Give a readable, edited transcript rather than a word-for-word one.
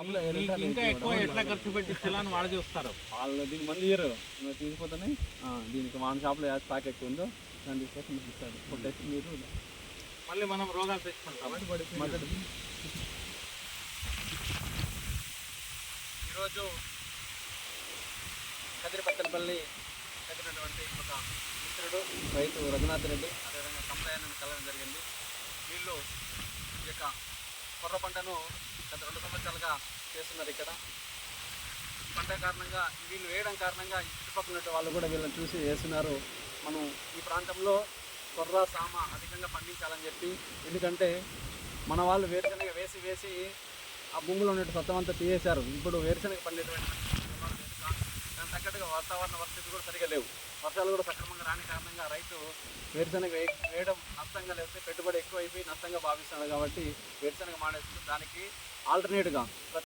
ఇంకా ఎక్కువ ఎట్లా ఖర్చు పెట్టించాలని వాళ్ళు చూస్తారు. వాళ్ళు దీనికి మంది ఇయ్యరు, తీసుకుపోతేనే దీనికి మన షాప్లో స్టాక్ ఎక్కువ ఉందో దాన్ని తీసుకొచ్చి మీకు ఇస్తాడు. కొట్టేసి మీరు మళ్ళీ మనం రోగాలు తెచ్చుకుంటాం. ఈరోజు కదిరిపత్తలపల్లి దగ్గరటువంటి ఒక మిత్రుడు రైతు రఘునాథ్ రెడ్డి అదేవిధంగా కంప్లైంట్ కలవడం జరిగింది. వీళ్ళు ఈ యొక్క కొర్ర పంటను గత 2 సంవత్సరాలుగా చేస్తున్నారు. ఇక్కడ పంట కారణంగా వీళ్ళు వేయడం కారణంగా చుట్టుపక్కల వాళ్ళు కూడా వీళ్ళని చూసి వేస్తున్నారు. మనం ఈ ప్రాంతంలో కొర్ర సామ అధికంగా పండించాలని చెప్పి, ఎందుకంటే మన వాళ్ళు వేరుశనగ వేసి ఆ భూమిలో ఉన్న సత్వం అంతా తీసేశారు. ఇప్పుడు వేరుశనగ పండేటువంటి దానికి తగ్గట్టుగా వాతావరణ పరిస్థితులు కూడా సరిగా లేవు. వర్షాలు కూడా సక్రమంగా రాని కారణంగా రైతు వేరుశనగ వేయడం నష్టంగా, లేకపోతే పెట్టుబడి ఎక్కువ అయిపోయి నష్టంగా భావిస్తున్నాడు. కాబట్టి వేరుశనగ మానేస్తుంది. దానికి ఆల్టర్నేట్గా